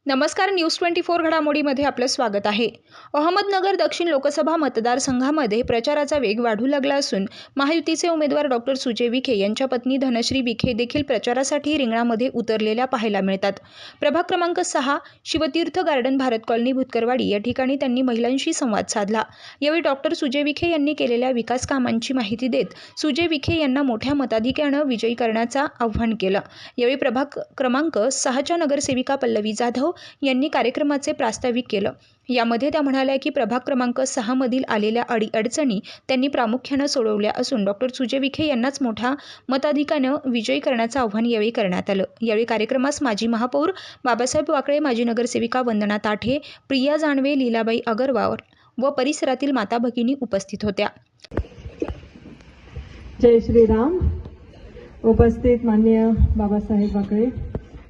नमस्कार, न्यूज 24 घडामोडीमध्ये आपलं स्वागत आहे। अहमदनगर दक्षिण लोकसभा मतदारसंघामध्ये प्रचाराचा वेग वाढू लागला असून महायुतीचे उमेदवार डॉक्टर सुजय विखे यांच्या पत्नी धनश्री विखे देखील प्रचारासाठी रिंगणामध्ये उतरलेल्या पाहायला मिळतात। प्रभाग क्रमांक 6 शिवतीर्थ गार्डन भारत कॉलनी भुतकरवाडी या ठिकाणी त्यांनी महिलांशी संवाद साधला। यावेळी डॉक्टर सुजय विखे यांनी केलेल्या विकास कामांची माहिती देत सुजय विखे यांना मोठ्या मताधिक्याने विजयी करण्याचं आवाहन केलं। यावेळी प्रभाग क्रमांक 6च्या नगरसेविका पल्लवी जाधव यांनी कार्यक्रमाचे प्रास्ताविक केलं। यामध्ये त्या म्हणाल्या की प्रभाग क्रमांक 6 मधील आलेल्या अडीअडचणी त्यांनी प्रामुख्याने सोडवल्या असून डॉक्टर सुजय विखे यांनाच मोठ्या मताधिक्याने विजयी करण्याचं आवाहन यावेळी करण्यात आलं। यावेळी कार्यक्रमास माजी महापौर बाबासाहेब वाकळे, माजी नगरसेविका वंदना ताठे, प्रिया जानवे, लीलाबाई अगरवाल व परिसरातील माता भगिनी उपस्थित होत्या। जय श्रीराम। उपस्थित माननीय बाबासाहेब वाकळे,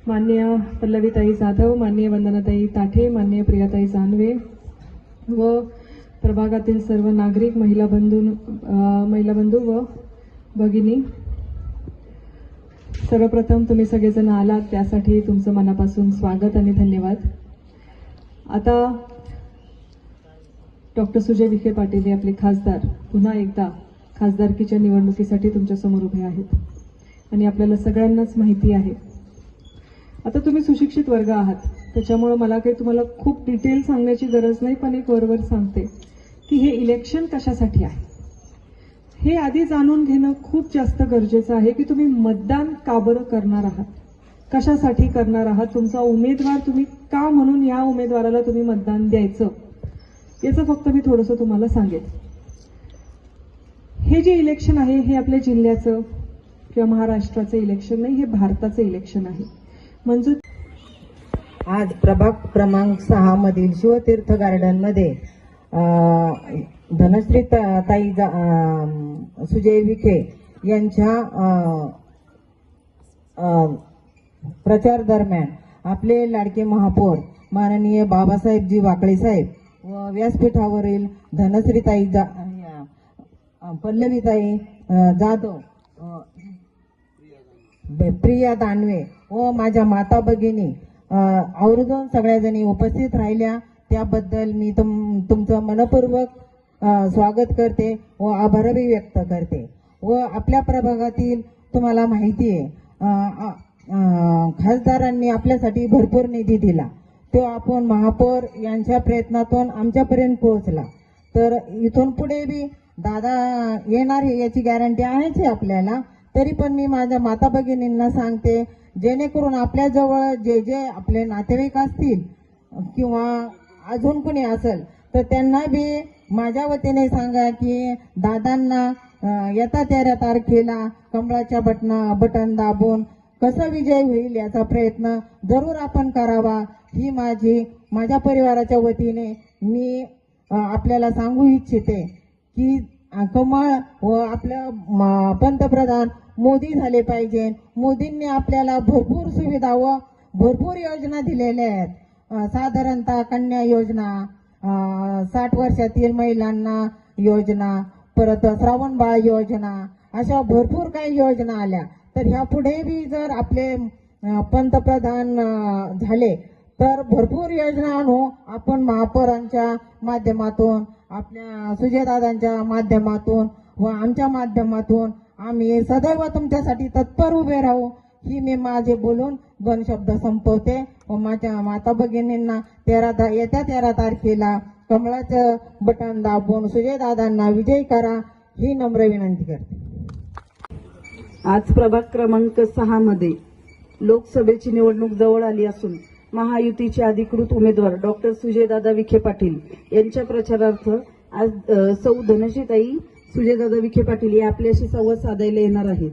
माननीय पल्लवीताई जाधव, माननीय वंदनाताई ताठे, माननीय प्रियाताई जानवे व प्रभागातील सर्व नागरिक, महिला बंधू व भगिनी, सर्वप्रथम तुम्ही सगळेजण आलात त्यासाठी तुमचं मनापासून स्वागत आणि धन्यवाद। आता डॉक्टर सुजय विखे पाटील हे आपले खासदार पुन्हा एकदा खासदारकीच्या निवडणुकीसाठी तुमच्या समोर उभे आहेत आणि आपल्याला सगळ्यांनाच माहिती आहे। आता तुम्ही सुशिक्षित वर्ग आहात, त्याच्यामुळे मला काही तुम्हाला खूप डिटेल सांगण्याची गरज नाही, पण एक वरवर सांगते की हे इलेक्शन कशासाठी आहे हे आधी जाणून घेणं खूप जास्त गरजेचं आहे की तुम्ही मतदान का बरं करणार आहात, कशासाठी करणार आहात, तुमचा उमेदवार तुम्ही का म्हणून या उमेदवाराला तुम्ही मतदान द्यायचं याचं फक्त मी थोडंसं तुम्हाला सांगेन। हे जे इलेक्शन आहे हे आपल्या जिल्ह्याचं किंवा महाराष्ट्राचं इलेक्शन नाही, हे भारताचं इलेक्शन आहे। म्हणजे आज प्रभाग क्रमांक 6 मधील शिवतीर्थ गार्डन मध्ये धनश्री ताई सुजय विखे यांच्या प्रचार दरम्यान आपले लाडके महापौर माननीय बाबासाहेबजी वाकळे साहेब व व्यासपीठावरील धनश्रीताई पल्लवीताई जाधव, प्रिया दानवे व माझ्या माता भगिनी आवर्जून सगळ्या जणी उपस्थित राहिल्या, त्याबद्दल मी तुमचं मनपूर्वक स्वागत करते व आभारही व्यक्त करते। व आपल्या प्रभागातील तुम्हाला माहिती आहे खासदारांनी आपल्यासाठी भरपूर निधी दिला, तो आपण महापौर यांच्या प्रयत्नातून आमच्यापर्यंत पोहोचला। तर इथून पुढे बी दादा येणार आहे याची गॅरंटी आहेच आहे आपल्याला, तरी पण मी माझ्या माता भगिनींना सांगते जेणेकरून आपल्या जवळ जे जे आपले नातेवाईक असतील किंवा अजून कोणी असेल तर त्यांना बी माझ्या वतीने सांगा की दादांना येत्या 13 तारखेला कमळाच्या बटन दाबून कसं विजय होईल याचा प्रयत्न जरूर आपण करावा, ही माझ्या परिवाराच्या वतीने मी आपल्याला सांगू इच्छिते की कमळ व आपलं पंतप्रधान मोदी झाले पाहिजे। मोदींनी आपल्याला भरपूर सुविधा व भरपूर योजना दिलेल्या आहेत, साधारणतः कन्या योजना, 60 वर्षातील महिलांना योजना, परत श्रावण बाळ योजना, अशा भरपूर काही योजना आल्या। तर ह्या पुढे बी जर आपले पंतप्रधान झाले तर भरपूर योजना आणू आपण महापौरांच्या माध्यमातून, आपल्या सुजयदादांच्या माध्यमातून व आमच्या माध्यमातून आम्ही सदैव तुमच्यासाठी तत्पर उभे राहू, ही मी माझे बोलून 2 शब्द संपवते व माझ्या माता भगिनींना येत्या 13 तारखेला कमळाचं बटन दाबून सुजयदादांना विजयी करा, ही नम्र विनंती करते। आज प्रभाग क्रमांक 6 मध्ये लोकसभेची निवडणूक जवळ आली असून महायुतीचे अधिकृत उमेदवार डॉक्टर सुजयदादा विखे पाटील यांच्या प्रचारार्थ आज सौ धनश्रीताई सुजयदादा विखे पाटील हे आपल्याशी संवाद साधायला येणार आहेत।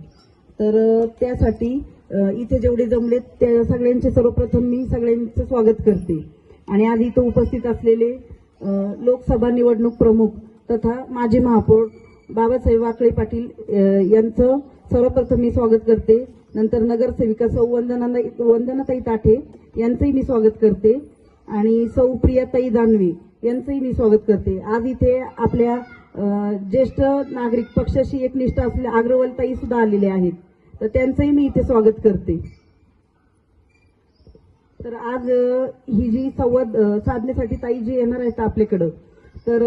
तर त्यासाठी इथे जेवढे जमलेत त्या सगळ्यांचे सर्वप्रथम मी सगळ्यांचं स्वागत करते आणि आज इथं उपस्थित असलेले लोकसभा निवडणूक प्रमुख तथा माजी महापौर बाबासाहेब वाकळे पाटील यांचं सर्वप्रथम मी स्वागत करते। नंतर नगरसेविका सौ वंदनाताई ताठे यांचंही मी स्वागत करते आणि सौ प्रियाताई जानवे यांचंही मी स्वागत करते। आज इथे आपल्या ज्येष्ठ नागरिक पक्षाशी एकनिष्ठ असलेल्या अग्रवालताई सुद्धा आलेले आहेत, तर त्यांचंही मी इथे स्वागत करते। तर आज ही जी संवाद साधण्यासाठी ताई जी येणार आहेत आपल्याकडं, तर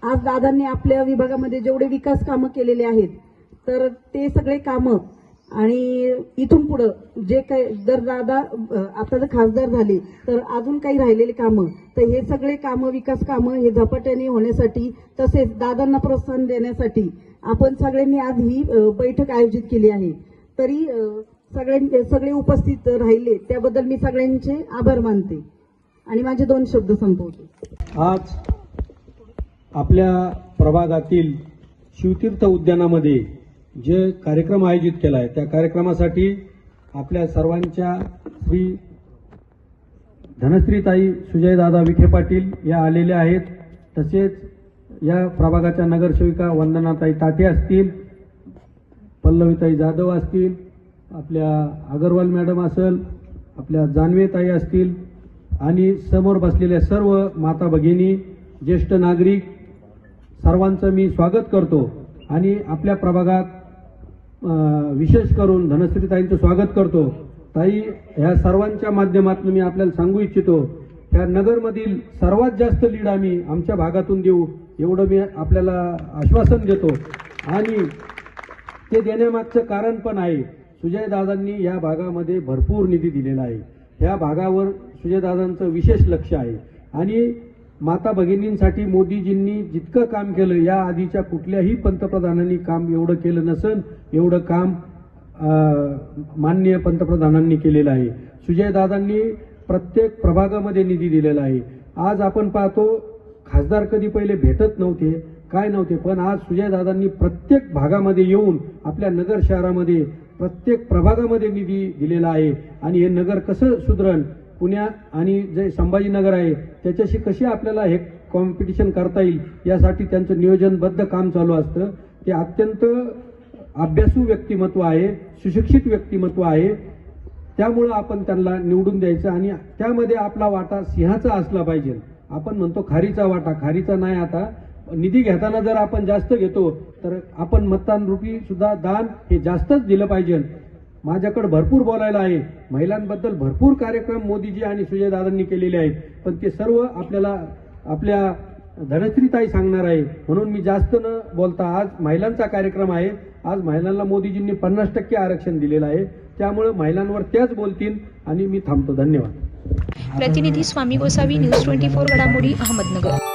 आज दादांनी आपल्या विभागामध्ये जेवढे विकास कामं केलेले आहेत तर ते सगळे कामं आणि इथून पुढं जे काही जर दादा आता जर खासदार झाले तर अजून काही राहिलेली कामं, तर हे सगळे कामं विकास कामं हे झपाट्याने होण्यासाठी तसेच दादांना प्रोत्साहन देण्यासाठी आपण सगळ्यांनी आज ही बैठक आयोजित केली आहे. तरी सगळे उपस्थित राहिले त्याबद्दल मी सगळ्यांचे आभार मानते आणि माझे 2 शब्द संपवते. आज आपल्या प्रभागातील शिवतीर्थ उद्यानामध्ये जे कार्यक्रम आयोजित केला आहे त्या कार्यक्रमासाठी आपल्या सर्वांच्या श्री धनश्रीताई सुजयदादा विखे पाटील या आलेल्या आहेत. तसेच या प्रभागाच्या नगरसेविका वंदनाताई ताटे असतील, पल्लवीताई जाधव असतील, आपल्या अगरवाल मॅडम असेल, आपल्या जानवेताई असतील आणि समोर बसलेल्या सर्व माता भगिनी, ज्येष्ठ नागरिक सर्वांचं मी स्वागत करतो. आणि आपल्या प्रभागात विशेष करून धनश्रीताईंचं स्वागत करतो. ताई, ह्या सर्वांच्या माध्यमातून मी आपल्याला सांगू इच्छितो, ह्या नगरमधील सर्वात जास्त लीड आम्ही आमच्या भागातून देऊ एवढं मी आपल्याला आश्वासन देतो. आणि ते देण्यामागचं कारण पण आहे, सुजयदादांनी या भागामध्ये भरपूर निधी दिलेला आहे. ह्या भागावर सुजयदादांचं विशेष लक्ष आहे आणि माता भगिनींसाठी मोदीजींनी जितकं काम केलं या आधीच्या कुठल्याही पंतप्रधानांनी काम एवढं केलं नसेल एवढं काम माननीय पंतप्रधानांनी केलेलं आहे. सुजयदादांनी प्रत्येक प्रभागामध्ये निधी दिलेला आहे. आज आपण पाहतो, खासदार कधी पहिले भेटत नव्हते, काय नव्हते, पण आज सुजयदादांनी प्रत्येक भागामध्ये येऊन आपल्या नगर शहरामध्ये प्रत्येक प्रभागामध्ये निधी दिलेला आहे. आणि हे नगर कसं सुधरण, पुण्या आणि जे संभाजीनगर आहे त्याच्याशी कशी आपल्याला हे कॉम्पिटिशन करता येईल यासाठी त्यांचं नियोजनबद्ध काम चालू असतं. ते अत्यंत अभ्यासू व्यक्तिमत्व आहे, सुशिक्षित व्यक्तिमत्व आहे. त्यामुळं आपण त्यांना निवडून द्यायचं आणि त्यामध्ये आपला वाटा सिंहाचा असला पाहिजे. आपण म्हणतो खारीचा वाटा, खारीचा नाही. आता निधी घेताना जर आपण जास्त घेतो तर आपण मतदानरूपी सुद्धा दान हे जास्तच दिलं पाहिजे. माझ्याकडे भरपूर बोलायला आहे, महिलांबद्दल भरपूर कार्यक्रम मोदीजी आणि सुजयदादांनी केलेले आहेत, पण ते सर्व आपल्याला आपल्या धनश्रीताई सांगणार आहे. म्हणून मी जास्त न बोलता, आज महिलांचा कार्यक्रम आहे. आज महिलांना मोदीजींनी 50% आरक्षण दिलेलं आहे, त्यामुळे महिलांवर त्याच बोलतील आणि मी थांबतो. धन्यवाद. प्रतिनिधी स्वामी गोसावी, न्यूज 24 घडामोडी, अहमदनगर.